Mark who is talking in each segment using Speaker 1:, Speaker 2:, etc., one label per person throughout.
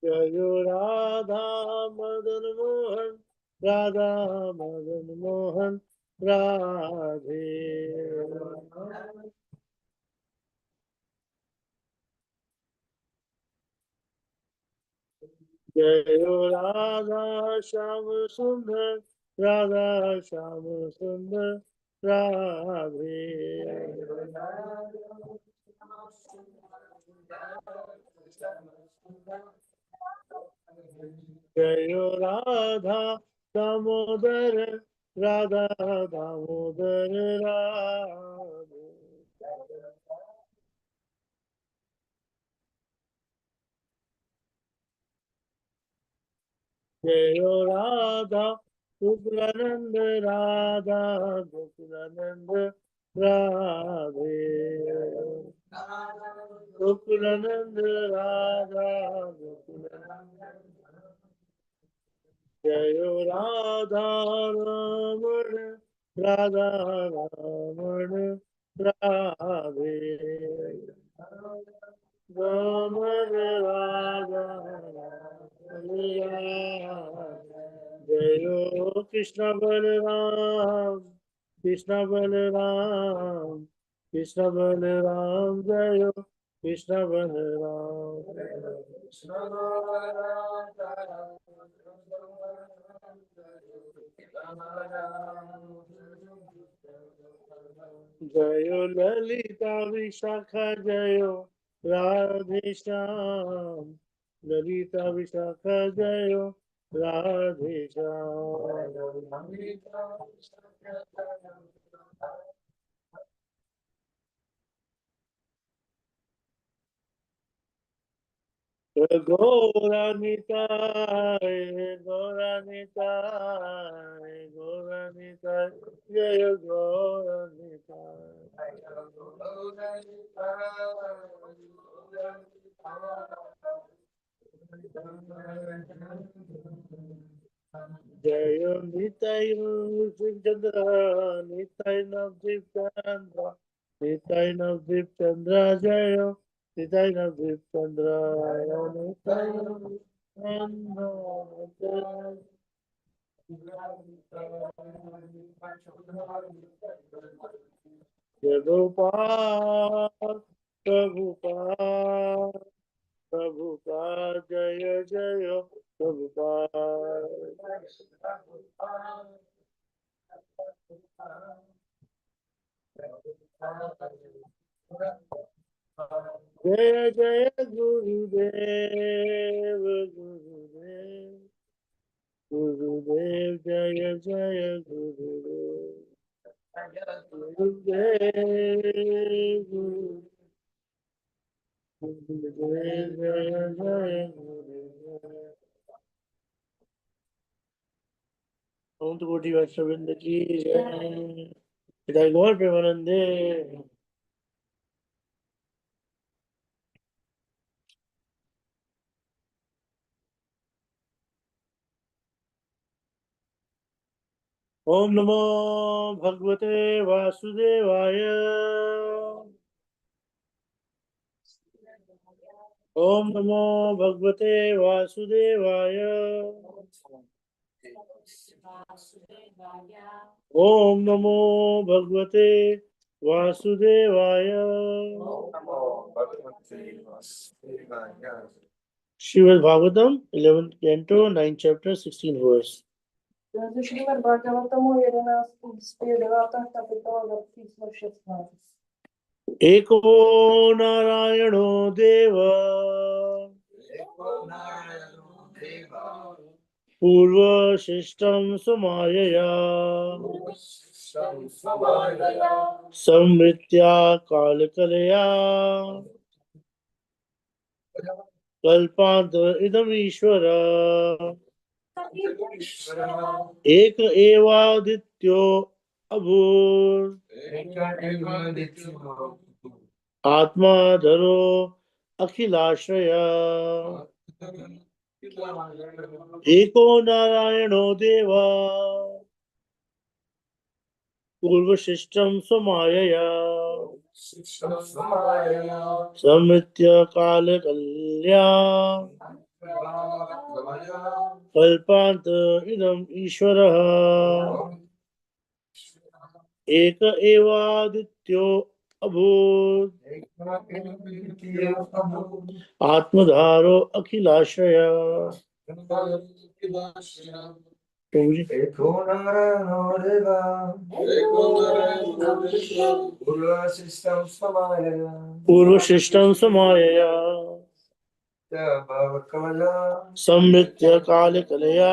Speaker 1: जयो राधा मदन मोहन, राधा मदन मोहन राधे। जयो राधा श्याम सुंदर, राधा श्याम सुंदर राधे। जयो राधा दामोदर, राधा दामोदर राधे। जयो राधा गोकुलानंद, राधा गोकुलानंद राधे। गोकुलानंद राधा गोकुलानंद। जयो राधा रमण, राधा रमण राधे। रमण राधा रमण। जयो कृष्ण बलराम, कृष्ण बलराम, कृष्ण बलराम जयो कृष्ण बलराम। जयो ललिता विशाखा जयो राधे श्याम, ललिता विशाखा जयो राधे श्याम। गौरानिताय, गौरानिताय, गौरानिताय जय गौरानिताय। जय निताय चंद्र, निताय नवदीप चंद्र, निताय नवदीप चंद्र जय, निताय नवदीप चंद्र, निताय नवदीप चंद्र। प्रभुपाद, प्रभुपाद, प्रभुपाद जय जय प्रभुपाद। जय जय गुरुदेव, गुरुदेव, गुरुदेव जय जय गुरुदेव। गुरुदेव, गुरुदेव जय जय गुरुदेव। ओम तो कोटि वैष्णववृंद की जय। पिता गौर प्रेमानंदे। ओम नमो भगवते वासुदेवाय। ओम नमो भगवते वासुदेवाय। ओम नमो भगवते वासुदेवाय। Shrimad Bhagavatam 11th canto 9th chapter 16th verse.
Speaker 2: Shrimad Bhagavatam 11 kapitola versetto 16.
Speaker 1: एको नारायणो देव, पूर्वशिष्टं समायया, संवृत्या कालकलया, कल्पांत इदमीश्वर, एक एवादित्यो अभूत्, आत्माधरो अखिलाश्रय, एको नारायणो देवा, पूर्वशिष्टं स्वमायया, समृत्य कालकल्या, कल्पांत इदम ईश्वरः एक एवादित्यो अभूत् आत्मधारो अखिलाश्रय पूर्वशिष्टं समायया संवित्य कालकलया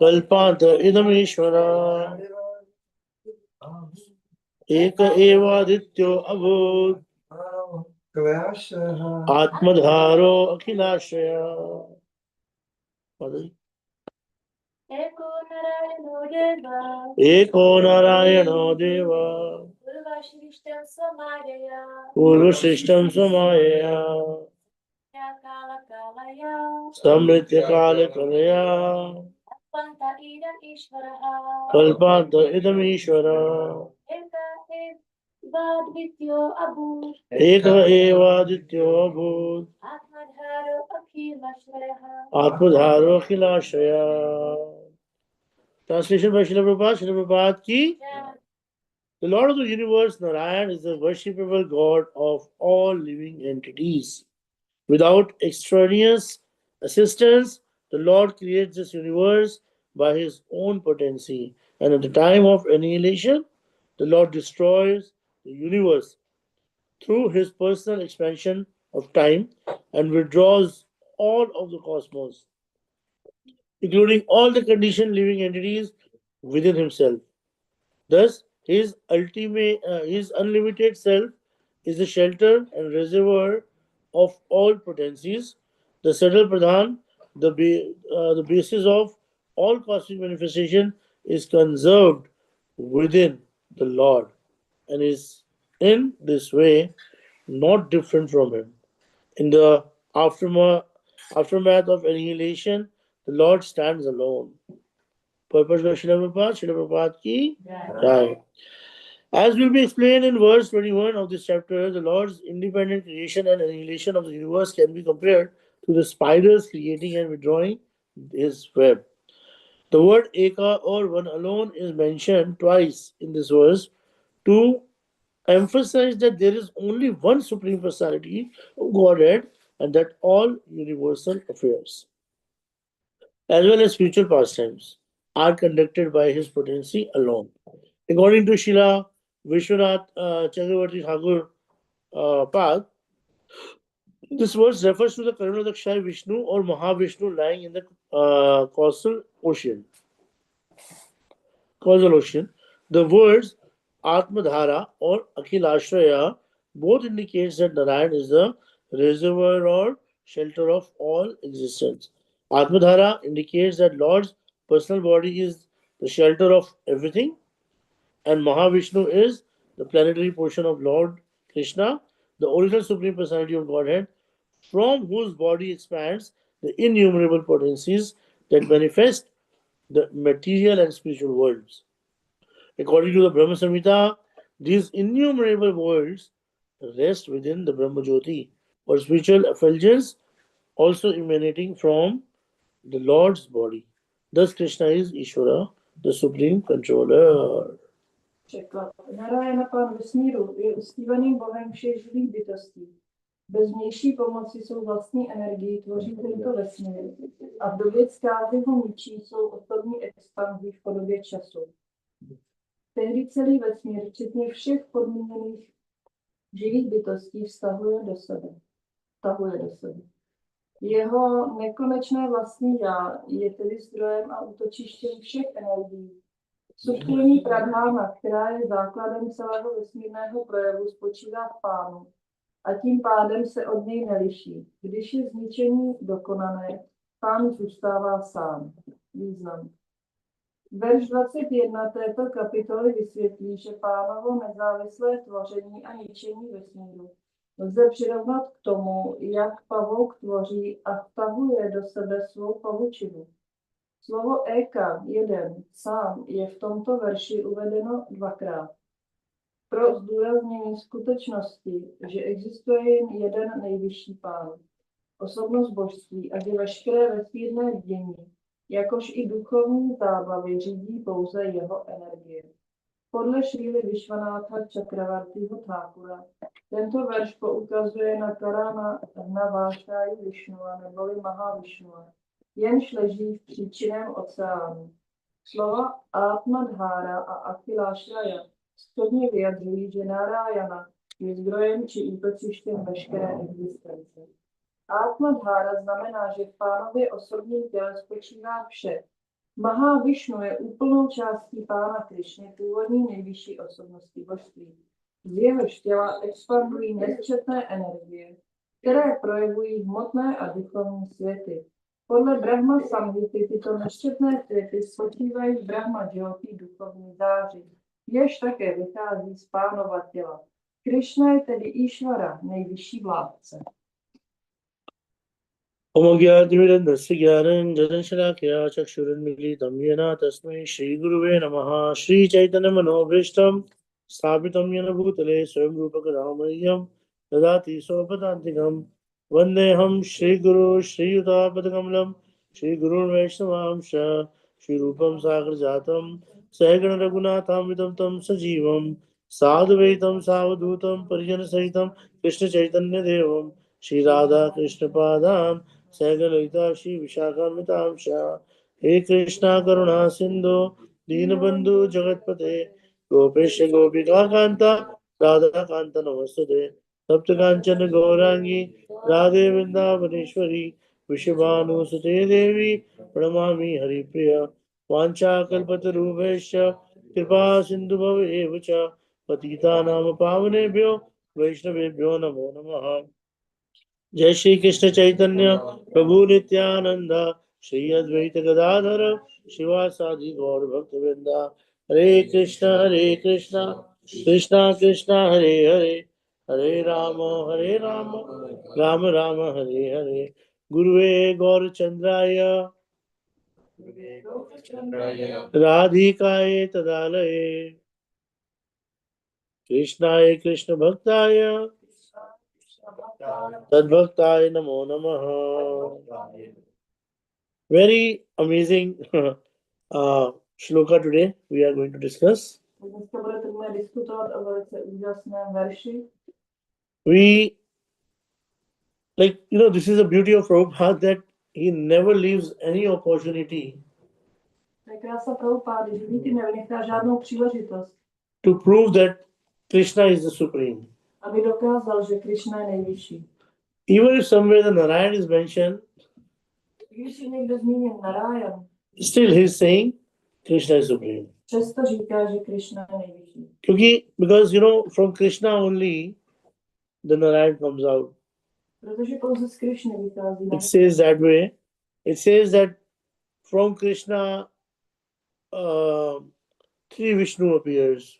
Speaker 1: कल्पांत इदमीश्वर एक एवादित्यो अभूत् आत्मधारो अखिलाश्रय एको नारायणो देव पूर्वसृष्टं स्वमायया समृत्य कालकलया कल्पांत इदमीश्वर एक एवादित्यो अभूत् आत्मधारो अखिलाश्रय Translation by Srila Prabhupada. Srila Prabhupada ki the Lord of the universe, Narayan, is the worshipable God of all living entities. Without extraneous assistance, the Lord creates this universe by his own potency. And at the time of annihilation, the Lord destroys the universe through his personal expansion of time and withdraws all of the cosmos, including all the conditioned living entities within himself. Thus, his unlimited self is the shelter and reservoir of all potencies, the subtle pradhan, the basis of all cosmic manifestation is conserved within the Lord and is in this way not different from him. In the aftermath of annihilation, the Lord stands alone. Purpose by Srila Prabhupada ki jai. As will be explained in verse 21 of this chapter, the Lord's independent creation and annihilation of the universe can be compared to the spiders creating and withdrawing his web. The word Eka or one alone is mentioned twice in this verse to emphasize that there is only one Supreme Personality of Godhead and that all universal affairs, as well as future pastimes, are conducted by his potency alone. According to Srila Vishwanath Chakravarti Thakur Pad, this verse refers to the Karunadakshay Vishnu or Mahavishnu lying in the causal ocean. The words Atmadhara or Akhilashraya both indicates that Narayan is the reservoir or shelter of all existence. Atmadhara indicates that Lord's personal body is the shelter of everything, and Mahavishnu is the planetary portion of Lord Krishna, the original Supreme Personality of Godhead, from whose body expands the innumerable potencies that manifest the material and spiritual worlds. According to the Brahma Samhita, these innumerable worlds rest within the Brahma Jyoti, or spiritual effulgence also emanating from the Lord's body. Thus, Krishna is Ishvara, the supreme controller.
Speaker 2: Překlad. Narayana, pán vesmíru, je uctívaným bohem všech živých bytostí. Bez vnější pomoci jsou vlastní energii, tvoří tento vesmír a v době zkázy ho ničí jsou osobní expanzí v podobě času. Tehdy celý vesmír, včetně všech podmíněných živých bytostí, vtahuje do sebe. Jeho nekonečné vlastní já je tedy zdrojem a útočištěm všech energií. Subtilní pradhána, která je základem celého vesmírného projevu, spočívá v pánu a tím pádem se od něj neliší. Když je zničení dokonané, pán zůstává sám. Význam. Verš 21 této kapitoly vysvětlí, že pánovo nezávislé tvoření a ničení vesmíru lze přirovnat k tomu, jak pavouk tvoří a vtahuje do sebe svou pavučinu. Slovo Eka, jeden, sám, je v tomto verši uvedeno dvakrát. Pro zdůraznění skutečnosti, že existuje jen jeden nejvyšší pán. osobnost božství a že veškeré vesmírné dění, jakož i duchovní zábavy řídí pouze jeho energie. Podle Šríly Vishwanatha Chakravartiho Thakura tento verš poukazuje na Karana Vášáji Višnua neboli Mahavišnua, jenž leží v příčinném oceánu. Slova Atmadhára a Akhilashraya shodně vyjadřují, že Narayana je zdrojem či útočištěm veškeré existence. Atmadhára znamená, že v pánově osobním těle spočívá vše. Mahavišnu je úplnou částí pána Krišny, původní nejvyšší osobnosti božství. Z jehož těla expandují nesčetné energie, které projevují hmotné a duchovní světy. Podle Brahma Samhity tyto nesčetné světy spočívají v Brahma Jyoti duchovní záři, jež také vychází z pánova těla. Krišna je tedy Išvara, nejvyšší vládce.
Speaker 1: ओमज्ञातिमिदन्तस्य ज्ञानञ्जनशलाकया चक्षुरुन्मीलितं येन तस्मै श्रीगुरुवे नमः। श्रीचैतन्यमनोभीष्टं स्थापितं येन भूतले स्वयं रूपकदामह्यं ददाति स्वपदान्तिकं। वन्देऽहं श्रीगुरो श्रीयुतापदकमलं श्रीगुरुर्वैष्णवांश श्रीरूपं सागरजातं सहगण रघुनाथान्वितं तं सजीवं साधुवैतं सावधूतं परिजनसहितं कृष्णचैतन्यदेवं श्री राधा कृष्ण पादान् सहगणललिता श्री विशाखान्वितांश। हे कृष्णा करुणा सिंधु दीनबंधु जगतपते गोपेश गोपिका कांता राधा कांत नमस्ते। सप्त कांचन गौरांगी राधे वृंदावनेश्वरी विश्वभानुसुते देवी प्रणमामि हरिप्रिया। वाञ्छाकल्पतरुभ्यश्च कृपा सिन्धुभव एव च पतितानां पावनेभ्यो वैष्णवेभ्यो नमो नमः। जय श्री कृष्ण चैतन्य प्रभु नित्यानंद श्री अद्वैत गदाधर शिवासादि गौर भक्तवृंद। हरे कृष्णा कृष्णा कृष्णा हरे हरे हरे राम राम राम हरे हरे। गुरुवे गौरचंद्राय राधिकाय तदालये कृष्णाय कृष्ण भक्ताय तद्भक्ताय नमो नमः। Very amazing shloka today we are going to discuss.
Speaker 2: Dneska budeme diskutovat o velice úžasném verši.
Speaker 1: We this is the beauty of Prabhupada, that he never leaves any opportunity
Speaker 2: To je krása Prabhupády, že nikdy nevynechá žádnou příležitost,
Speaker 1: to prove that Krishna is the supreme.
Speaker 2: aby dokázal, že Krišna je nejvyšší.
Speaker 1: Even if somewhere the Narayan is mentioned,
Speaker 2: Když je někdo zmíněn Narayan,
Speaker 1: still he is saying Krishna is supreme.
Speaker 2: přesto říká, že Krišna je nejvyšší.
Speaker 1: Because from Krishna only the Narayan comes out.
Speaker 2: Protože pouze z Krišny vychází
Speaker 1: It says that way. It says that from Krishna three Vishnu appears.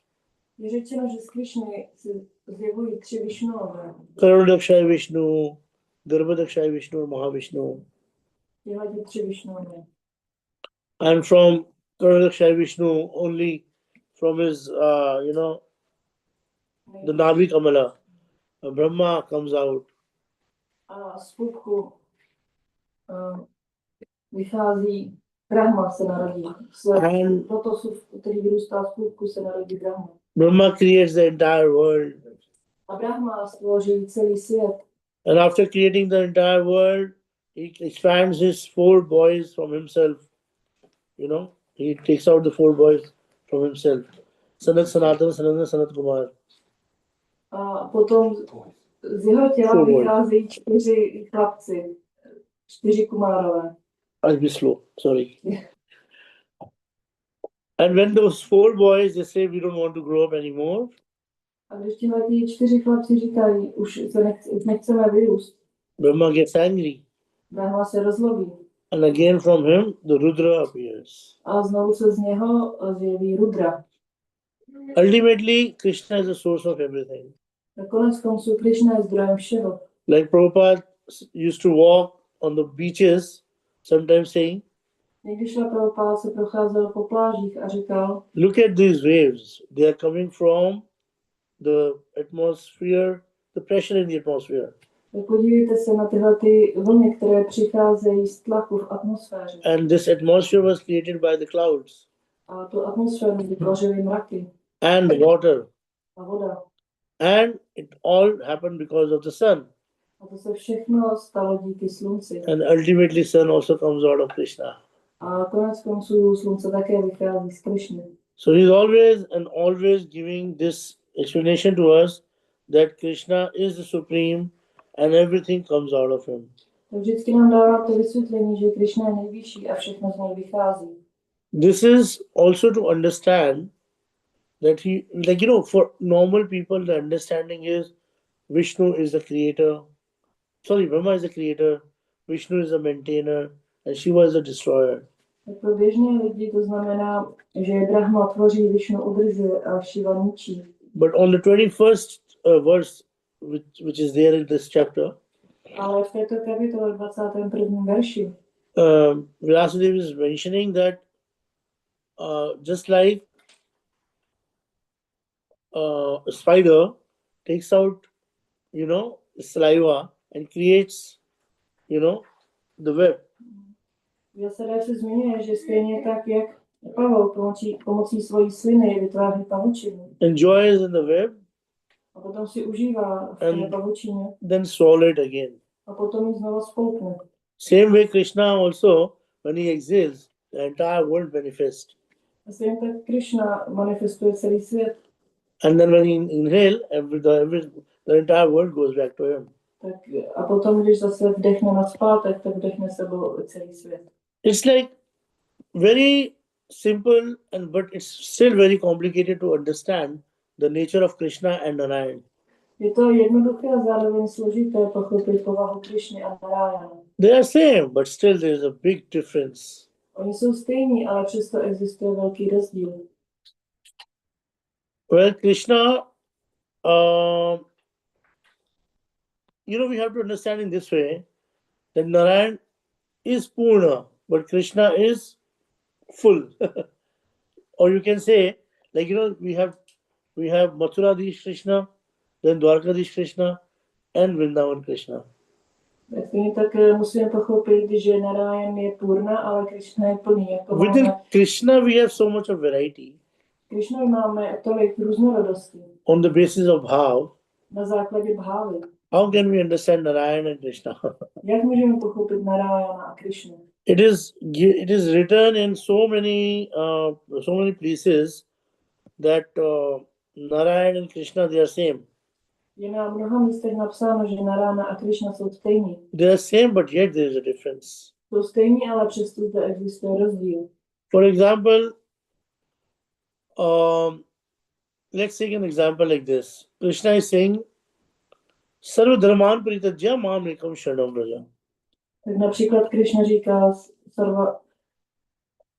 Speaker 2: Je řečeno, že z Krišny se zjevují tři Višnové.
Speaker 1: Karanodakshaya Vishnu, Garbhodakshaya Vishnu, and Mahavishnu.
Speaker 2: Tyhle tři Višnové.
Speaker 1: And from Karanodakshaya Vishnu, only from his, the Navi Kamala, Brahma comes out.
Speaker 2: A z pupku vychází Brahma se narodí. Z lotosu, který vyrůstá z pupku, se narodí Brahma.
Speaker 1: Brahma creates the entire world.
Speaker 2: A Brahma stvoří celý svět.
Speaker 1: And after creating the entire world, he expands his four boys from himself. He takes out the four boys from himself. Sanat, Sanatan, Sananda, Sanat Kumar.
Speaker 2: A potom z jeho těla vycházejí čtyři chlapci, čtyři Kumárové.
Speaker 1: I'll be slow, sorry. And when those four boys, they say, we don't want to grow up anymore.
Speaker 2: A když tihle čtyři chlapci říkají, už nechceme vyrůst.
Speaker 1: Brahma gets angry.
Speaker 2: Brahma se rozlobí.
Speaker 1: And again from him, the Rudra appears.
Speaker 2: A znovu se z něho zjeví Rudra.
Speaker 1: Ultimately, Krishna is the source of everything.
Speaker 2: Nakonec konců Krishna je zdrojem všeho.
Speaker 1: Like Prabhupada used to walk on the beaches, sometimes saying,
Speaker 2: Někdy šla Prabhupada se procházel po plážích a říkal,
Speaker 1: look at these waves. They are coming from the atmosphere, the pressure in the atmosphere.
Speaker 2: Podívejte se na tyhle ty vlny, které přicházejí z tlaku v atmosféře.
Speaker 1: And this atmosphere was created by the clouds
Speaker 2: A tu atmosféru vytvořily mraky
Speaker 1: and water.
Speaker 2: a voda.
Speaker 1: And it all happened because of the sun.
Speaker 2: A to se všechno stalo díky slunci.
Speaker 1: And ultimately, sun also comes out of Krishna.
Speaker 2: A konec konců slunce také vychází z Krišny.
Speaker 1: So he's always giving this explanation to us that Krishna is the supreme and everything comes out of him.
Speaker 2: Tak vždycky nám dává to vysvětlení, že Krišna je nejvyšší a všechno z něj vychází.
Speaker 1: This is also to understand that he, like, you know, for normal people, the understanding is Vishnu is the creator. Sorry, Brahma is the creator, Vishnu is the maintainer, and Shiva is the destroyer.
Speaker 2: Tak pro běžné lidi to znamená, že Brahma tvoří, Višnu udržuje a Shiva ničí.
Speaker 1: But on the 21st verse, which is there in this chapter,
Speaker 2: Ale v této kapitole 21. verši
Speaker 1: Vyasadeva is mentioning that just like a spider takes out, saliva and creates, the web.
Speaker 2: Vyasadeva se zmiňuje, že stejně tak, jak pavouk pomocí svojí sliny vytváří pavučinu.
Speaker 1: Enjoys in the web.
Speaker 2: A potom si užívá v té pavučině.
Speaker 1: Then swallow it again.
Speaker 2: A potom ji znovu spolkne.
Speaker 1: Same way Krishna also, when he exhales, the entire world manifests.
Speaker 2: A stejně tak Krishna manifestuje celý svět.
Speaker 1: And then when he inhale, the entire world goes back to him.
Speaker 2: Tak a potom, když zase vdechne nazpátek, tak vdechne sebou celý svět.
Speaker 1: It's like very simple, but it's still very complicated to understand the nature of Krishna and Narayan.
Speaker 2: Je to jednoduché a zároveň složité pochopit povahu Krišny a Narayana.
Speaker 1: They are same, but still there is a big difference.
Speaker 2: Oni jsou stejní, ale přesto existuje velký rozdíl.
Speaker 1: Well, Krishna, we have to understand in this way that Narayan is Purna, but Krishna is full. Or you can say, like, we have Mathuradish Krishna, then Dwarkadish Krishna, and Vrindavan Krishna.
Speaker 2: Tak musíme pochopit, že Narayan je Purna, ale Krishna je plný.
Speaker 1: Within Krishna we have so much of variety.
Speaker 2: Krishna máme tolik různorodosti.
Speaker 1: On the basis of bhav.
Speaker 2: Na základě bhávy.
Speaker 1: How can we understand Narayan and Krishna?
Speaker 2: Jak můžeme pochopit Narayana a Krishnu?
Speaker 1: It is written in so many places that Narayan and Krishna, they are same.
Speaker 2: Je na mnoha místech napsáno, že Narayana a Krishna jsou stejní.
Speaker 1: They are same, but yet there is a difference.
Speaker 2: Jsou stejní, ale přesto zde existuje rozdíl.
Speaker 1: For example, let's take an example like this. Krishna is saying, Sarva dharman parityajya mam ekam sharanam vraja.
Speaker 2: Tak například Krishna říká Sarva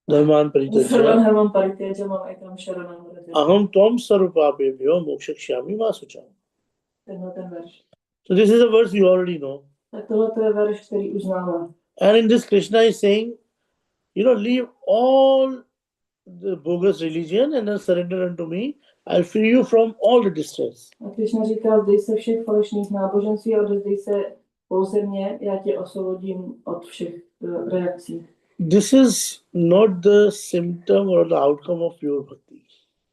Speaker 1: Dharman parityajya
Speaker 2: mam ekam sharanam vraja.
Speaker 1: aham tvam sarvapapebhyo mokshakshyami vasucham.
Speaker 2: Tenhle ten verš.
Speaker 1: So this is a verse you already know.
Speaker 2: Tak tohle je verš, který už známe.
Speaker 1: And in this Krishna is saying, leave all the bogus religion and then surrender unto me. I'll free you from all the distress.
Speaker 2: A Krishna říká, zdej se všech falešných náboženství a odezdej se pouze mně, já tě osvobodím od všech reakcí.
Speaker 1: This is not the symptom or the outcome of pure bhakti.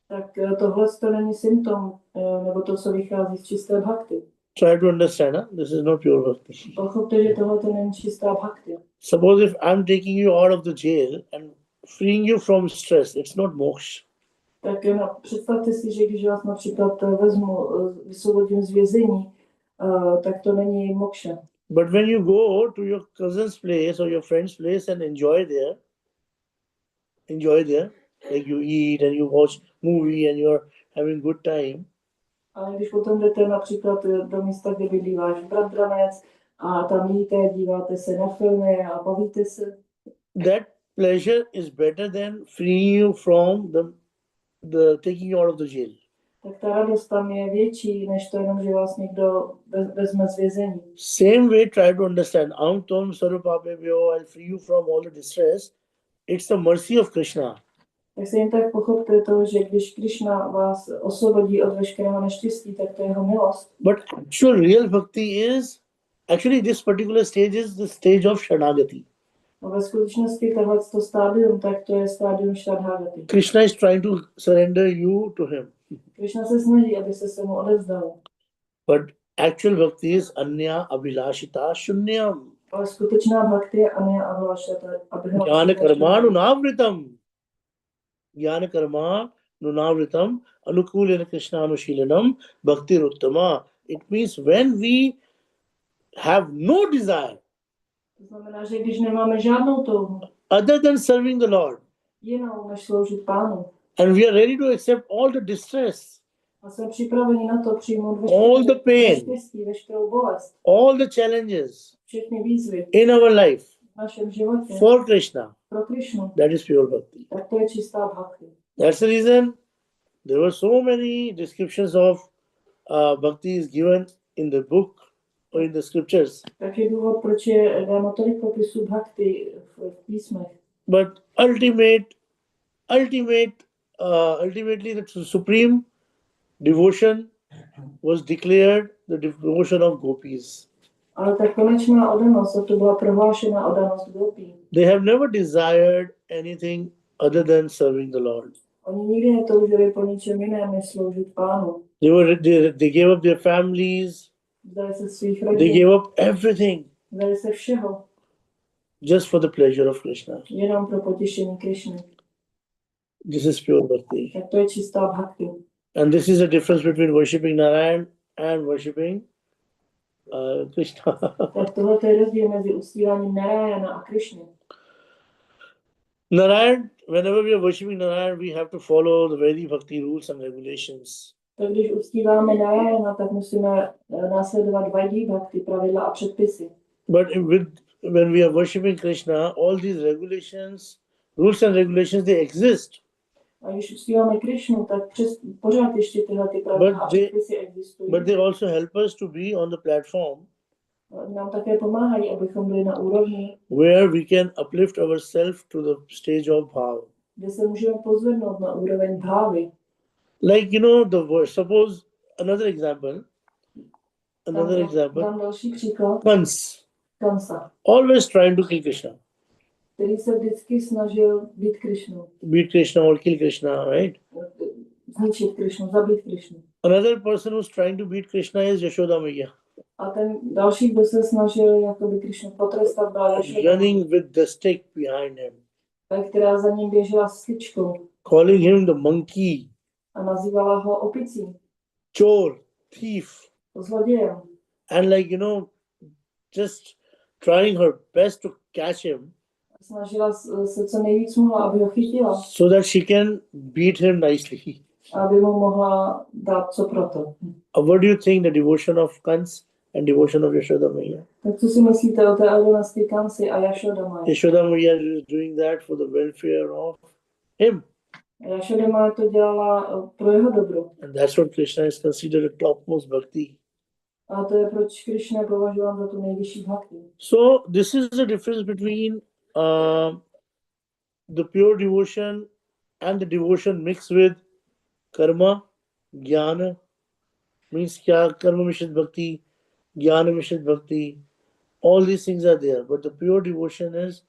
Speaker 2: Tak tohle to není symptom, nebo to, co vychází z čisté bhakti.
Speaker 1: Try to understand, this is not pure bhakti.
Speaker 2: Pochopte, že tohle to není čistá bhakti.
Speaker 1: Suppose if I'm taking you out of the jail and freeing you from stress, it's not moksha.
Speaker 2: Tak představte si, že když vás například vezmu, vysvobodím z vězení, tak to není moksha.
Speaker 1: But when you go to your cousin's place or your friend's place and enjoy there, like you eat and you watch movie and you're having good time.
Speaker 2: Ale když potom jdete například do místa, kde bydlí váš bratranec a tam jíte, díváte se na filmy a bavíte se.
Speaker 1: That pleasure is better than freeing you from the taking you out of the jail.
Speaker 2: Tak ta radost tam je větší, než to jenom, že vás někdo vezme z vězení.
Speaker 1: Same way, try to understand. Aham tvam sarvapapebhyo, I'll free you from all the distress. It's the mercy of Krishna.
Speaker 2: Tak se jen tak pochopte to, že když Krishna vás osvobodí od veškerého neštěstí, tak to je jeho milost.
Speaker 1: But actual real bhakti is Actually, this particular stage is the stage of Shanagati.
Speaker 2: No ve skutečnosti tohleto stádium, tak to je stádium Shradhagati.
Speaker 1: Krishna is trying to surrender you to him.
Speaker 2: Krishna se snaží, aby se mu odevzdal.
Speaker 1: But actual bhakti is anya abhilashita shunyam.
Speaker 2: Ale skutečná bhakti je anya
Speaker 1: Jnana karmanu navritam. Jnana karma nunavritam anukulena krishna anushilanam bhakti uttama. It means when we have no desire
Speaker 2: To znamená, že když nemáme žádnou touhu,
Speaker 1: other than serving the Lord,
Speaker 2: jinou než sloužit Pánu,
Speaker 1: and we are ready to accept all the distress,
Speaker 2: a jsme připraveni na to přijmout
Speaker 1: all the pain,
Speaker 2: neštěstí, veškerou bolest,
Speaker 1: all the challenges
Speaker 2: všechny výzvy
Speaker 1: in our life
Speaker 2: v našem životě
Speaker 1: for Krishna,
Speaker 2: pro Krišnu,
Speaker 1: that is pure bhakti.
Speaker 2: tak to je čistá bhakti.
Speaker 1: That's the reason there were so many descriptions of bhakti is given in the book or in the scriptures.
Speaker 2: Tak je důvod, proč je dáno tolik popisů bhakti v písmech.
Speaker 1: But ultimately the supreme devotion was declared the devotion of gopis.
Speaker 2: Ale ta konečná oddanost, to byla prohlášená oddanost gopí.
Speaker 1: They have never desired anything other than serving the Lord.
Speaker 2: Oni nikdy netoužili po ničem jiném, než sloužit Pánu.
Speaker 1: They gave up their families.
Speaker 2: Vzdali se svých
Speaker 1: They
Speaker 2: rodin,
Speaker 1: gave up everything
Speaker 2: vzdali se všeho,
Speaker 1: just for the pleasure of Krishna.
Speaker 2: jenom pro potěšení Krišny.
Speaker 1: This is pure bhakti.
Speaker 2: Tak to je čistá bhakti.
Speaker 1: And this is the difference between worshipping Narayan and worshipping Krishna.
Speaker 2: Tak tohle je rozdíl mezi uctíváním Narayana a Krišny.
Speaker 1: Narayan, whenever we are worshipping Narayan, we have to follow the Vedic bhakti rules and regulations.
Speaker 2: Tak když uctíváme Narayana, tak musíme následovat Vaidhi bhakti, pravidla a předpisy.
Speaker 1: But when we are worshipping Krishna, all these regulations, rules and regulations, they exist.
Speaker 2: A když uctíváme Krišnu, tak pořád ještě tyhle ty pravidla a předpisy existují.
Speaker 1: But they also help us to be on the platform
Speaker 2: Nám také pomáhají, abychom byli na úrovni,
Speaker 1: where we can uplift ourselves to the stage of bhav.
Speaker 2: kde se můžeme pozvednout na úroveň bhávy.
Speaker 1: Like, suppose another example.
Speaker 2: Dám další příklad.
Speaker 1: Kans,
Speaker 2: Kansa,
Speaker 1: always trying to kill Krishna.
Speaker 2: který se vždycky snažil být Krišnou.
Speaker 1: Beat Krishna or kill Krishna, right?
Speaker 2: Zničit Krišnu, zabít Krišnu.
Speaker 1: Another person who's trying to beat Krishna is Yashoda Maiya,
Speaker 2: A ten další, kdo se snažil jakoby Krišnu potrestat, byla Jašoda,
Speaker 1: running with the stick behind him,
Speaker 2: která za ním běžela s tyčkou
Speaker 1: calling him the monkey,
Speaker 2: a nazývala ho opicí,
Speaker 1: chor, thief,
Speaker 2: zlodějem.
Speaker 1: and just trying her best to catch him
Speaker 2: Snažila se co nejvíc mohla, aby ho chytila,
Speaker 1: so that she can beat him nicely.
Speaker 2: aby mu mohla dát co proto.
Speaker 1: What do you think the devotion of Kans and devotion of Yashoda Maiya?
Speaker 2: Tak co si myslíte o té oddanosti Kansy a Jašoda Maje?
Speaker 1: Yashoda Maiya is doing that for the welfare of him.
Speaker 2: Jašoda Maje to dělala pro jeho dobro.
Speaker 1: And that's what Krishna is considered a topmost bhakti.
Speaker 2: A to je proč Krišna je považován za tu nejvyšší bhakti.
Speaker 1: So this is the difference between the pure devotion and the devotion mixed with karma, jnana, means kya karma mishrit bhakti, jnana mishrit bhakti, all these things are there, but the pure devotion is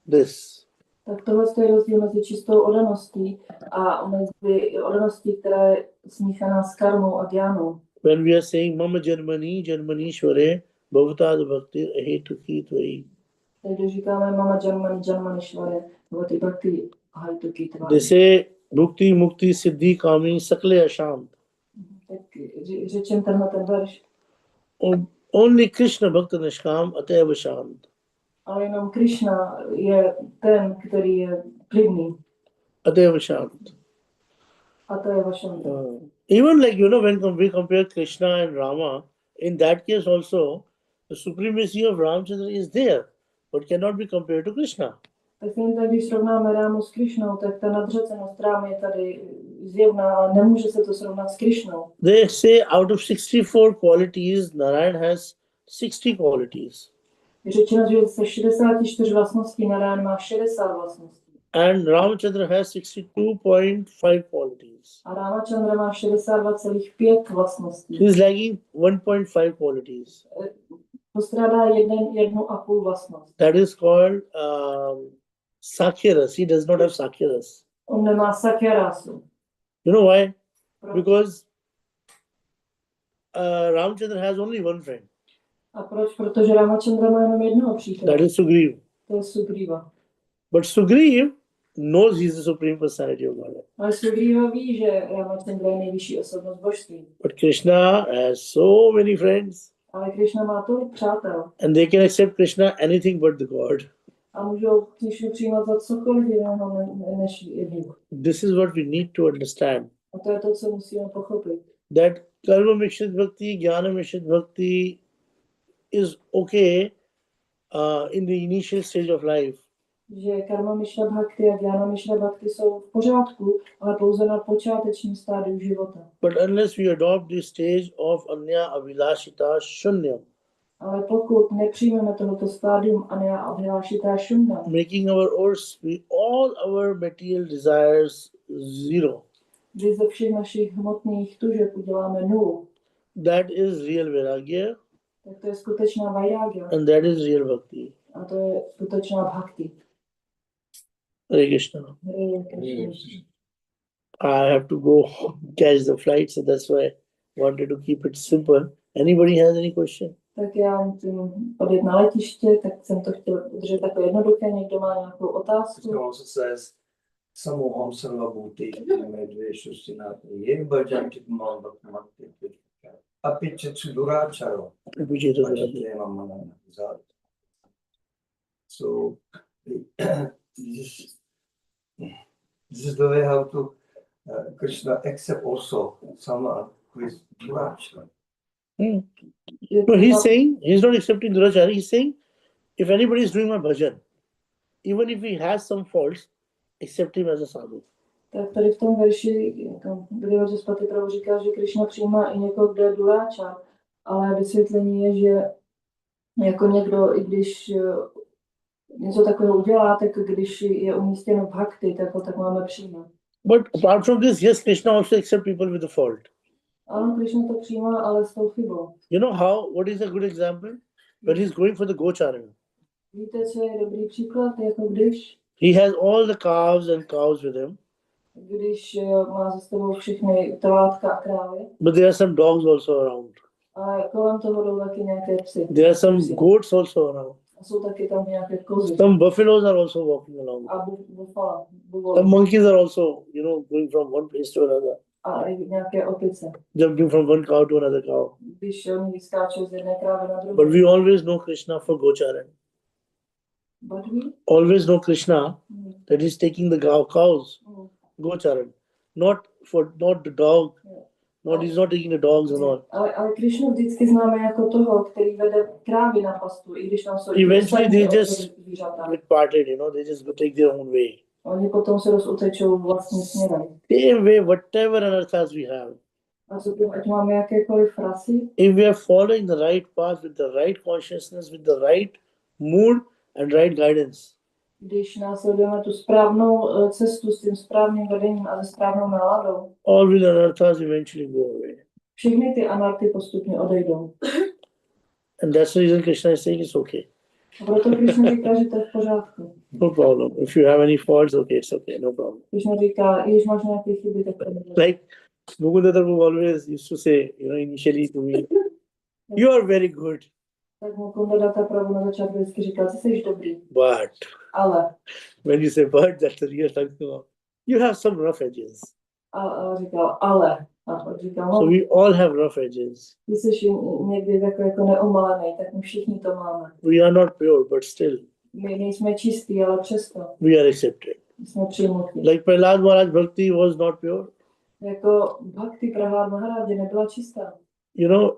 Speaker 1: this.
Speaker 2: Tak tohle je rozdíl mezi čistou oddaností a mezi oddaností, která je smíchaná s karmou a gyánou.
Speaker 1: When we are saying mama janmani, janmanishware, bhavatad bhakti ahetuki tvai.
Speaker 2: Takže říkáme mama janmani, janmanishvare, bhavati bhakti ahetuki tvai.
Speaker 1: They say bhukti, mukti, siddhi, kami, sakle ashant.
Speaker 2: Tak řečem tenhle ten verš.
Speaker 1: Only Krishna bhakta nishkam ateva shant.
Speaker 2: Ale jenom Krišna je ten, který je klidný.
Speaker 1: Ateva shant.
Speaker 2: A to je vašem.
Speaker 1: Even when we compare Krishna and Rama, in that case also, the supremacy of Ramchandra is there, but cannot be compared to Krishna.
Speaker 2: Tak když srovnáme Rámu s Krišnou, tak ta nadřazenost Rámy je tady zjevná, ale nemůže se to srovnat s Krišnou.
Speaker 1: They say out of 64 qualities, Narayan has 60 qualities.
Speaker 2: Je řečeno, že ze 64 vlastností Narayan má 60 vlastností.
Speaker 1: And Ramchandra has 62.5 qualities.
Speaker 2: A Ramachandra má 62,5 vlastností.
Speaker 1: He is lacking 1.5 qualities.
Speaker 2: Postrádá jednu a půl vlastnost.
Speaker 1: That is called Sakyaras. He does not have Sakyaras.
Speaker 2: On nemá sakyarasu.
Speaker 1: You know why?
Speaker 2: Proč?
Speaker 1: Because Ramchandra has only one friend.
Speaker 2: A proč? Protože Ramachandra má jenom jednoho přítele.
Speaker 1: That is Sugriva.
Speaker 2: To je Sugriva.
Speaker 1: But Sugriva knows he is the supreme personality of God.
Speaker 2: Ale Sugriva ví, že Ramachandra je nejvyšší osobnost božství.
Speaker 1: But Krishna has so many friends.
Speaker 2: Ale Krishna má tolik přátel.
Speaker 1: And they can accept Krishna anything but the God.
Speaker 2: A můžou Krishnu přijímat za cokoliv jiného než je Bůh.
Speaker 1: This is what we need to understand.
Speaker 2: A to je to, co musíme pochopit.
Speaker 1: That Karma Mishrit Bhakti, Jnana Mishrit Bhakti is okay in the initial stage of life.
Speaker 2: Že karma myšla bhakti a jnana myšla bhakti jsou v pořádku, ale pouze na počátečním stádiu života.
Speaker 1: But unless we adopt this stage of Anya Avilashita Shunyam,
Speaker 2: Ale pokud nepřijmeme tohoto stádium Anya Abhilášita Šunna,
Speaker 1: making all our material desires zero,
Speaker 2: kdy ze všech našich hmotných tužeb uděláme nulu,
Speaker 1: that is real Vairagya
Speaker 2: tak to je skutečná vajrágya
Speaker 1: and that is real Bhakti.
Speaker 2: a to je skutečná bhakti.
Speaker 1: Hare Krishna.
Speaker 2: Hare Krishna.
Speaker 1: I have to go catch the flight, so that's why I wanted to keep it simple. Anybody has any question?
Speaker 2: Tak já musím odjet na letiště, tak jsem to chtěl udržet takové jednoduché. Někdo má nějakou otázku?
Speaker 3: It also says, Samoham Sarvabhuti Medveshustinati Ye Bhajanti Mam Bhakmati Apichatsu Duracharo Bhajate Mamana. So this is the way how to Krishna accept also someone who is Durachara.
Speaker 1: No, he's saying, he's not accepting Durachara. He's saying, if anybody is doing my bhajan, even if he has some faults, accept him as a sadhu.
Speaker 2: Tak tady v tom verši, kde Vajaspati Prabhu říká, že Krishna přijímá i někoho, kdo je duráča, ale vysvětlení je, že jako někdo, i když něco takového udělá, tak když je umístěno v bhakti, tak ho tak máme přijímat.
Speaker 1: But apart from this, yes, Krishna also accepts people with a fault.
Speaker 2: Ano, Krishna to přijímá, ale s tou chybou.
Speaker 1: You know how, what is a good example? When he's going for the Gocharana.
Speaker 2: Víte, co je dobrý příklad? Jako když
Speaker 1: He has all the calves and cows with him,
Speaker 2: má za sebou všechny telátka a krávy,
Speaker 1: but there are some dogs also around.
Speaker 2: ale kolem toho jdou taky nějaké psy.
Speaker 1: There are some goats also around.
Speaker 2: A jsou taky tam nějaké kozy.
Speaker 1: Some buffaloes are also walking along.
Speaker 2: A bufala,
Speaker 1: Some monkeys are also, going from one place to another,
Speaker 2: a i nějaké opice.
Speaker 1: jumping from one cow to another cow.
Speaker 2: Když oni skáčou z jedné krávy na druhou.
Speaker 1: But we always know Krishna for Gocharan.
Speaker 2: But we?
Speaker 1: Always know Krishna that he's taking the cows, Gocharan. Not the dog. He's not taking the dogs and all.
Speaker 2: Ale Krishnu vždycky známe jako toho, který vede krávy na pastu, i když tam jsou
Speaker 1: Eventually they just
Speaker 2: zvířata.
Speaker 1: get parted, they just go take their own way.
Speaker 2: Oni potom se rozutečou vlastním směrem.
Speaker 1: Same way, whatever anarthas we have,
Speaker 2: A co tím, ať máme jakékoliv frasy,
Speaker 1: if we are following the right path with the right consciousness, with the right mood and right guidance,
Speaker 2: když následujeme tu správnou cestu s tím správným vedením a se správnou náladou,
Speaker 1: all will anarthas eventually go away.
Speaker 2: všechny ty anarty postupně odejdou.
Speaker 1: And that's the reason Krishna is saying it's okay.
Speaker 2: A proto Krishna říká, že to je v pořádku.
Speaker 1: No problem. If you have any faults, okay, it's okay, no problem.
Speaker 2: Krishna říká, když máš nějaké chyby, tak to nebude.
Speaker 1: Like Mukunda Prabhu always used to say, initially to me, you are very good,
Speaker 2: Tak mu Kundadatta Prabhu na začátku vždycky říkal, ty jsi dobrý,
Speaker 1: but
Speaker 2: ale.
Speaker 1: when you say but, that's the real thing. You have some rough edges.
Speaker 2: A říkal, ale. A pak říkal,
Speaker 1: So
Speaker 2: no,
Speaker 1: we all have rough edges.
Speaker 2: ty jsi někdy takový jako neomalený, tak my všichni to máme.
Speaker 1: We are not pure, but still
Speaker 2: My nejsme čistí, ale přesto
Speaker 1: we are accepted.
Speaker 2: jsme přijmutí.
Speaker 1: Like Prahlad Maharaj Bhakti was not pure.
Speaker 2: Jako Bhakti Prahlad Maharaj nebyla čistá.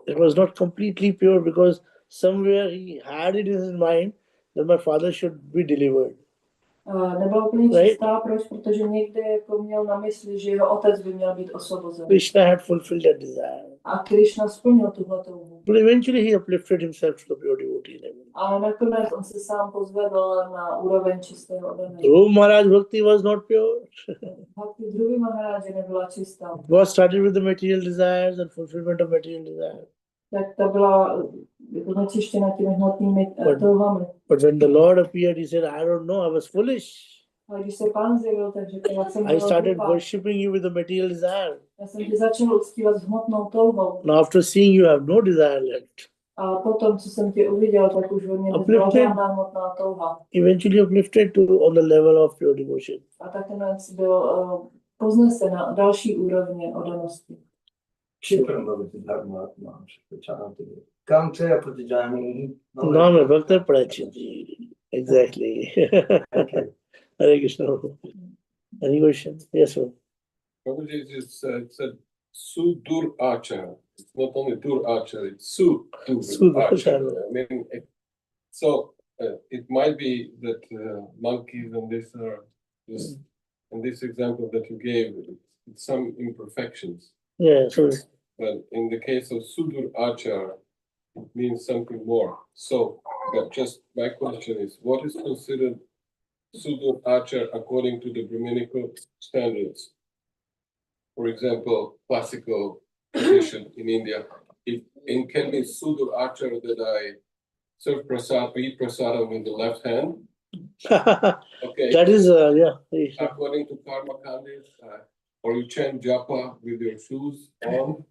Speaker 1: It was not completely pure because somewhere he had it in his mind that my father should be delivered.
Speaker 2: Nebyla úplně čistá, proč? Protože někde jako měl na mysli, že jeho otec by měl být osvobozen.
Speaker 1: Krishna had fulfilled that desire.
Speaker 2: A Krishna splnil tuhle touhu.
Speaker 1: But eventually he uplifted himself to the pure devotee level.
Speaker 2: Ale nakonec on se sám pozvedl na úroveň čistého oddaného.
Speaker 1: Dhruv Maharaj Bhakti was not pure.
Speaker 2: Bhakti Dhruvi Maharaj nebyla čistá.
Speaker 1: Was started with the material desires and fulfillment of material desires.
Speaker 2: tak ta byla jako znečištěna těmi hmotnými touhami.
Speaker 1: But when the Lord appeared, he said, I don't know, I was foolish.
Speaker 2: Ale když se Pán zjevil, tak řekl, já jsem
Speaker 1: I
Speaker 2: byl
Speaker 1: started
Speaker 2: hlupák.
Speaker 1: worshipping you with the material desire.
Speaker 2: Já jsem tě začal uctívat s hmotnou touhou.
Speaker 1: Now, after seeing you have no desire left,
Speaker 2: A potom, co jsem tě uviděl, tak už ve mně nebyla
Speaker 1: Uplifted.
Speaker 2: žádná hmotná touha.
Speaker 1: eventually uplifted to on the level of pure devotion.
Speaker 2: A nakonec byl poznesen na další úrovně oddanosti.
Speaker 3: Shukran Bhagavati Dharma Atma Shukachanti. Kam se apatijani.
Speaker 1: Naam hai Bhakta Prachi. Exactly.
Speaker 3: Okay.
Speaker 1: Hare Krishna. Any question? Yes, sir.
Speaker 4: Prabhuji just said Sudur Achara. It's not only Dur Achara, it's Sudur
Speaker 1: Sudur
Speaker 4: Achara.
Speaker 1: Achara.
Speaker 4: I mean, it might be that monkeys and this are just, in this example that you gave, it's some imperfections.
Speaker 1: Yeah, so
Speaker 4: But in the case of Sudur Achara, it means something more. So, but just my question is, what is considered Sudur Achara according to the Brahminical standards? For example, classical tradition in India, it can be Sudur Achara that I serve prasad, eat prasadam with the left hand. Okay.
Speaker 1: that is, yeah.
Speaker 4: According to Karma Kandis, or you chant japa with your shoes on.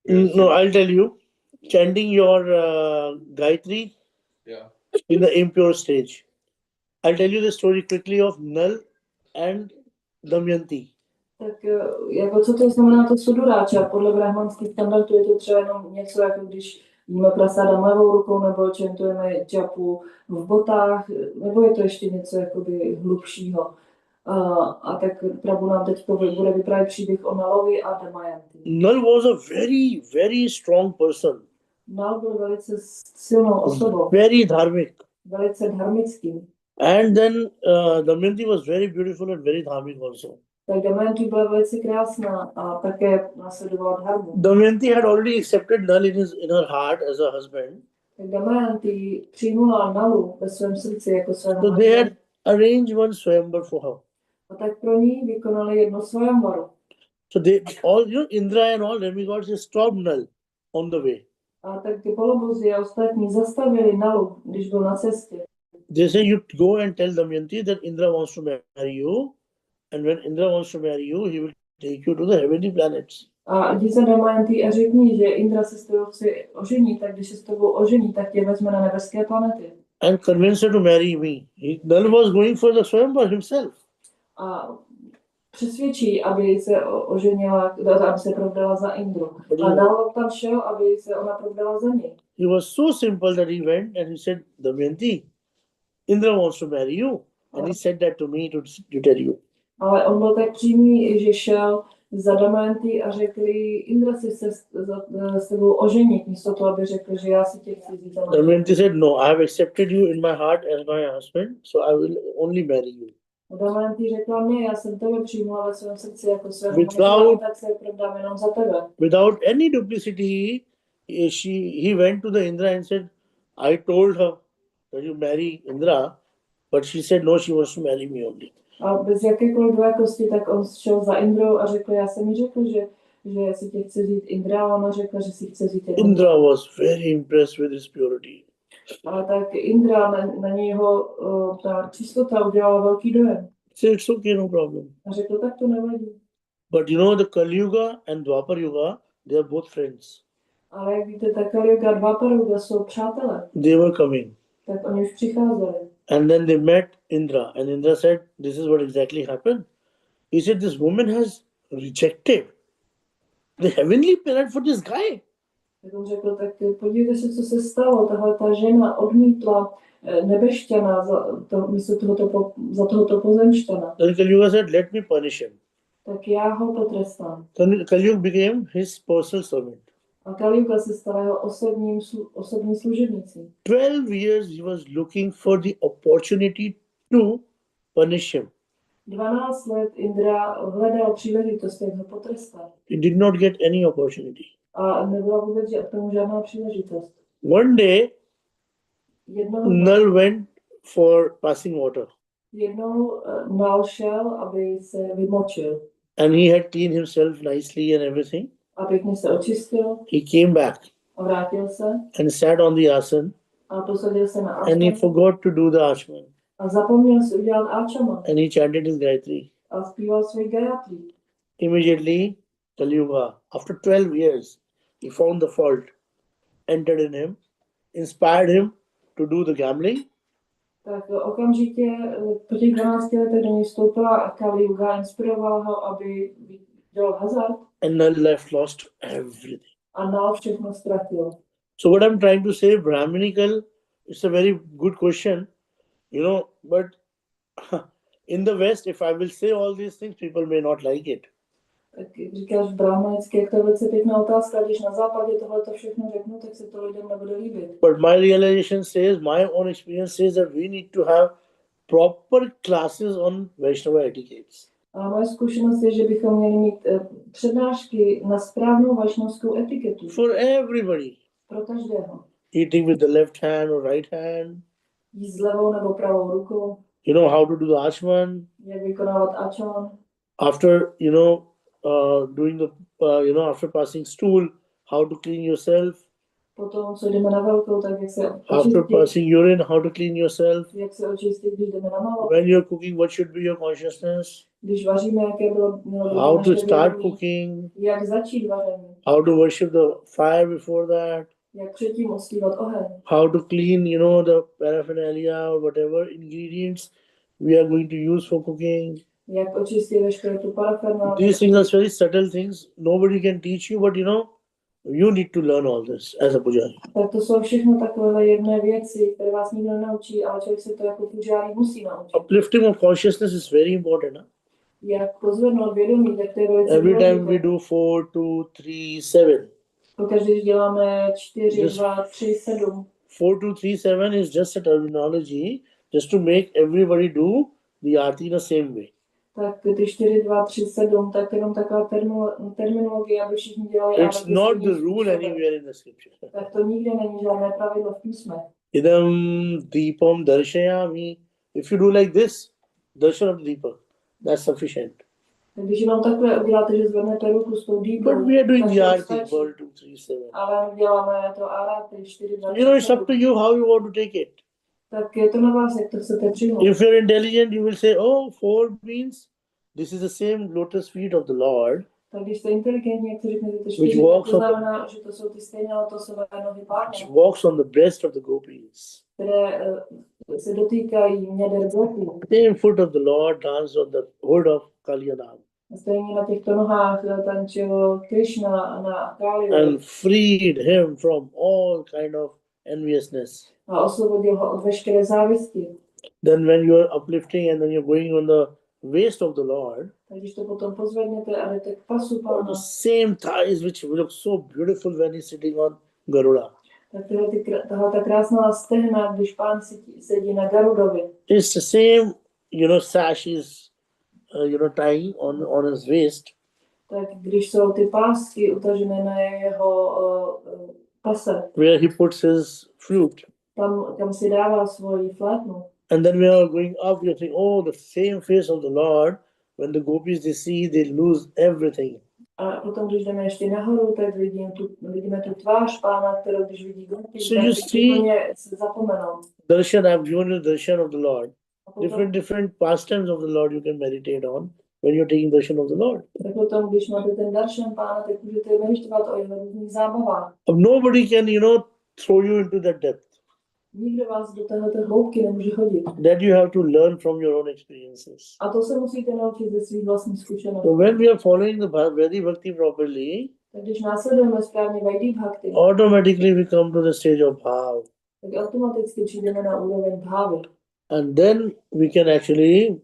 Speaker 1: No, I'll tell you. Chanting your Gayatri
Speaker 4: Yeah.
Speaker 1: in the impure stage. I'll tell you the story quickly of Nal and Damayanti.
Speaker 2: Tak jako co to znamená to suduráča? Podle brahmanských standardů je to třeba jenom něco, jako když jíme prasádam levou rukou, nebo čentujeme džapu v botách, nebo je to ještě něco jakoby hlubšího. A tak Prabhu nám teď bude vyprávět příběh o Nalovi a Damayanti.
Speaker 1: Nal was a very, very strong person.
Speaker 2: Nal byl velice silnou osobou,
Speaker 1: Very dharmic.
Speaker 2: velice dharmický.
Speaker 1: And then Damayanti was very beautiful and very dharmic also.
Speaker 2: Tak Damayanti byla velice krásná a také následovala dharmu.
Speaker 1: Damayanti had already accepted Nal in her heart as a husband.
Speaker 2: Tak Damayanti přijmula Nalu ve svém srdci jako svého
Speaker 1: So they had
Speaker 2: manžela.
Speaker 1: arranged one swayamvar for her.
Speaker 2: A tak pro ní vykonali jedno svayamvaru.
Speaker 1: So they all, Indra and all demigods, they stopped Nal on the way.
Speaker 2: A tak ty polobozy a ostatní zastavili Nalu, když byl na cestě.
Speaker 1: They say you go and tell Damayanti that Indra wants to marry you, and when Indra wants to marry you, he will take you to the heavenly planets.
Speaker 2: A jdi za Damayanti a řekni, že Indra se s tebou chce oženit, tak když se s tebou ožení, tak tě vezme na nebeské planety.
Speaker 1: And convince her to marry me. Nal was going for the swayamvar himself.
Speaker 2: A přesvědčí, aby se oženila, aby se provdala za Indru. A Nal tam šel, aby se ona provdala za něj.
Speaker 1: He was so simple that he went and he said, Damayanti, Indra wants to marry you. And he said that to me to tell you.
Speaker 2: Ale on byl tak přímý, že šel za Damayanti a řekl jí, Indra si se s tebou oženit, místo toho, aby řekl, že já si tě chci vzít za manžela.
Speaker 1: Damayanti said, no, I have accepted you in my heart as my husband, so I will only marry you.
Speaker 2: A Damayanti řekla, ne, já jsem tebe přijmula ve svém srdci jako svého
Speaker 1: Without-
Speaker 2: manžela, tak se provdám jenom za tebe.
Speaker 1: Without any duplicity, he went to the Indra and said, I told her that you marry Indra, but she said, no, she wants to marry me only.
Speaker 2: A bez jakékoliv dvojakosti, tak on šel za Indrou a řekl, já jsem jí řekl, že si tě chce vzít Indra, a ona řekla, že si chce vzít jenom.
Speaker 1: Indra was very impressed with his purity.
Speaker 2: Ale tak Indra na něho ta čistota udělala velký dojem.
Speaker 1: He said, it's okay, no problem.
Speaker 2: A řekl, tak to nevadí.
Speaker 1: But the Kali Yuga and Dwapar Yuga, they are both friends.
Speaker 2: Ale jak víte, ta Kali Yuga a Dwapar Yuga jsou přátelé,
Speaker 1: They were coming.
Speaker 2: tak oni už přicházeli.
Speaker 1: And then they met Indra. And Indra said, this is what exactly happened. He said, this woman has rejected the heavenly planet for this guy.
Speaker 2: Tak on řekl, tak podívejte se, co se stalo. Tahle ta žena odmítla nebešťana za tohoto pozemšťana.
Speaker 1: Then Kali Yuga said, let me punish him.
Speaker 2: Tak já ho potrestám.
Speaker 1: Then Kali Yuga became his personal servant.
Speaker 2: A Kali Yuga se stala jeho osobní služebnicí.
Speaker 1: 12 years he was looking for the opportunity to punish him.
Speaker 2: 12 let Indra hledal příležitost, jak ho potrestat.
Speaker 1: He did not get any opportunity.
Speaker 2: A nebyla vůbec k tomu žádná příležitost.
Speaker 1: One day,
Speaker 2: Jednou
Speaker 1: Nal went for passing water.
Speaker 2: Nal šel, aby se vymočil.
Speaker 1: And he had cleaned himself nicely and everything.
Speaker 2: A pěkně se očistil.
Speaker 1: He came back.
Speaker 2: A vrátil se
Speaker 1: and sat on the asan,
Speaker 2: a posadil se na
Speaker 1: and he
Speaker 2: ačman
Speaker 1: forgot to do the ashman,
Speaker 2: a zapomněl si udělat ačama
Speaker 1: and he chanted his Gayatri.
Speaker 2: a zpíval svůj gayatri.
Speaker 1: Immediately, Kali Yuga, after 12 years, he found the fault, entered in him, inspired him to do the gambling,
Speaker 2: Tak okamžitě po těch 12 letech do něj vstoupila Kali Yuga, inspirovala ho, aby dělal hazard
Speaker 1: and then lost everything.
Speaker 2: a dál všechno ztratil.
Speaker 1: So what I'm trying to say, Brahminical, it's a very good question, but in the West, if I will say all these things, people may not like it.
Speaker 2: Tak říkáš brahmanicky, jak to je velice pěkná otázka, když na západě tohle všechno řeknu, tak se to lidem nebude líbit.
Speaker 1: But my realization says, my own experience says that we need to have proper classes on Vaishnava etiquettes.
Speaker 2: A moje zkušenost je, že bychom měli mít přednášky na správnou vašnovskou etiketu.
Speaker 1: For everybody.
Speaker 2: Pro každého.
Speaker 1: Eating with the left hand or right hand.
Speaker 2: Jíst s levou nebo pravou rukou.
Speaker 1: How to do the achman.
Speaker 2: Jak vykonávat ačman.
Speaker 1: After, doing the, after passing stool, how to clean yourself.
Speaker 2: Potom, co jdeme na velkou, tak jak se
Speaker 1: After
Speaker 2: očistit.
Speaker 1: passing urine, how to clean yourself.
Speaker 2: Jak se očistit, když jdeme na malou.
Speaker 1: When you're cooking, what should be your consciousness?
Speaker 2: Když vaříme, jaké bylo
Speaker 1: How to
Speaker 2: naše
Speaker 1: start
Speaker 2: vědomí.
Speaker 1: cooking.
Speaker 2: Jak začít vaření.
Speaker 1: How to worship the fire before that.
Speaker 2: Jak předtím uctívat oheň.
Speaker 1: How to clean, the paraphernalia or whatever ingredients we are going to use for cooking.
Speaker 2: Jak očistit veškeré tu parafernálie.
Speaker 1: These things are very subtle things. Nobody can teach you, but you need to learn all this as a pujari.
Speaker 2: Tak to jsou všechno takové jedné věci, které vás nikdo nenaučí, ale člověk se to jako pujári musí naučit.
Speaker 1: Uplifting of consciousness is very important. Huh?
Speaker 2: Jak pozvednout vědomí, tak to je velice
Speaker 1: Every time we
Speaker 2: důležité.
Speaker 1: do 4, 2, 3, 7.
Speaker 2: Pokaždé, když děláme 4,
Speaker 1: Just-
Speaker 2: 2, 3, 7.
Speaker 1: 4, 2, 3, 7 is just a terminology just to make everybody do the arti in the same way.
Speaker 2: Tak ty 4, 2, 3, 7, tak jenom taková terminologie, aby všichni dělali.
Speaker 1: It's not the rule anywhere in the scripture.
Speaker 2: Tak to nikde není žádné pravidlo v písme.
Speaker 1: Idam deepam darshayami. If you do like this, darshan of the deepak, that's sufficient.
Speaker 2: Tak když jenom takhle uděláte, že zvednete ruku s tou dýkou,
Speaker 1: But we are doing
Speaker 2: tak
Speaker 1: the
Speaker 2: to
Speaker 1: arti,
Speaker 2: stačí.
Speaker 1: 4, 2, 3, 7.
Speaker 2: Ale my děláme to aráty, 4, 2, 3,
Speaker 1: It's up to you how you want to take it.
Speaker 2: Tak je to na vás, jak to chcete přijmout.
Speaker 1: If you're intelligent, you will say, oh, 4 means this is the same lotus feet of the Lord,
Speaker 2: Tak když jste inteligentní, jak to řeknete, to
Speaker 1: Which
Speaker 2: 4,
Speaker 1: walks
Speaker 2: to
Speaker 1: on-
Speaker 2: znamená, že to jsou ty stejné lotosové nohy
Speaker 1: which
Speaker 2: Páně,
Speaker 1: walks on the breast of the gopis.
Speaker 2: které se dotýkají měder bloků.
Speaker 1: Same foot of the Lord danced on the hood of Kalyanam
Speaker 2: Stejně na těchto nohách tančil Krishna na Káliu
Speaker 1: and freed him from all kind of enviousness.
Speaker 2: a osvobodil ho od veškeré závisti.
Speaker 1: Then when you are uplifting and then you're going on the waist of the Lord,
Speaker 2: Tak když to potom pozvednete a jdete k pasu
Speaker 1: or
Speaker 2: Pána,
Speaker 1: the same thighs which look so beautiful when he's sitting on Garuda.
Speaker 2: tak tahle ta krásná stehna, když Pán sedí na Garudovi.
Speaker 1: It's the same, sash is, tying on his waist.
Speaker 2: Tak když jsou ty pásky utažené na jeho pase,
Speaker 1: Where he puts his flute.
Speaker 2: tam si dává svoji flétnu.
Speaker 1: And then we are going up, you think, oh, the same face of the Lord. When the gopis they see, they lose everything.
Speaker 2: A potom, když jdeme ještě nahoru, tak vidíme tu tvář Pána, kterou když vidí gopi,
Speaker 1: So you
Speaker 2: tak
Speaker 1: see-
Speaker 2: úplně se zapomenou.
Speaker 1: Darshan, I've given you darshan of the Lord.
Speaker 2: A potom,
Speaker 1: Different pastimes of the Lord you can meditate on when you're taking darshan of the Lord.
Speaker 2: tak potom, když máte ten daršan Pána, tak můžete meditovat o jeho různých zábavách.
Speaker 1: Nobody can, throw you into that depth.
Speaker 2: Nikdo vás do této hloubky nemůže hodit.
Speaker 1: That you have to learn from your own experiences.
Speaker 2: A to se musíte naučit ze svých vlastních zkušeností.
Speaker 1: So when we are following the Vedic Bhakti properly,
Speaker 2: Tak když následujeme správně Vaidhi Bhakti,
Speaker 1: automatically we come to the stage of bhav.
Speaker 2: tak automaticky přijdeme na úroveň bhávy.
Speaker 1: And then we can actually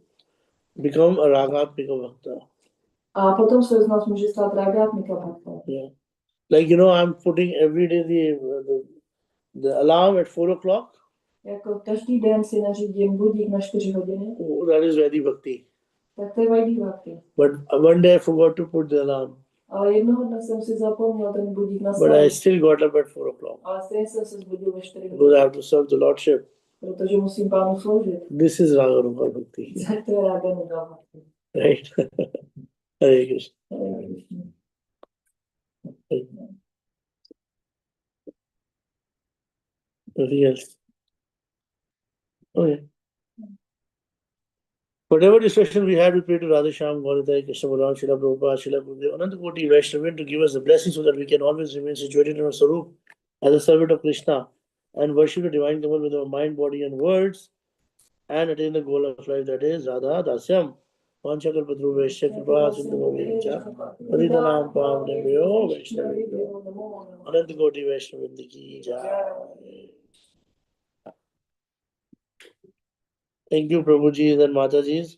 Speaker 1: become a ragatmika bhakta.
Speaker 2: A potom se z nás může stát Ragatmika Bhakta.
Speaker 1: Yeah. Like, I'm putting every day the alarm at 4 o'clock.
Speaker 2: Jako každý den si nařídím budík na 4 hodiny,
Speaker 1: Oh, that is Vedic Bhakti.
Speaker 2: tak to je Vaidhi Bhakti.
Speaker 1: But one day I forgot to put the alarm.
Speaker 2: Ale jednoho dne jsem si zapomněl ten budík
Speaker 1: But I
Speaker 2: nastavit,
Speaker 1: still got up at 4 o'clock.
Speaker 2: ale stejně jsem se zbudil ve 4
Speaker 1: Because I
Speaker 2: hodiny,
Speaker 1: have to serve the Lordship.
Speaker 2: protože musím Pánu sloužit.
Speaker 1: This is Raganuga Bhakti.
Speaker 2: Tak to je Ragatmika Bhakti.
Speaker 1: Right? Hare Krishna.
Speaker 2: Hare Krishna.
Speaker 1: Nothing else. Okay. Whatever discussion we had, we pray to Radhesham, Gauritai, Krishna Balaram, Srila Prabhupada, Srila Gurudev, Anantakoti Vaishnavin to give us the blessing so that we can always remain situated in our Sarup as a servant of Krishna and worship the divine Kamal with our mind, body, and words and attain the goal of life, that is Radha Dasyam. Vanchakal Padru Vaishya Kripa Sindhu Vaishya Paditanam Pavnebhyo Vaishnavibhyo Anantakoti Vaishnavin ki Jai. Thank you, Prabhuji and Mataji's.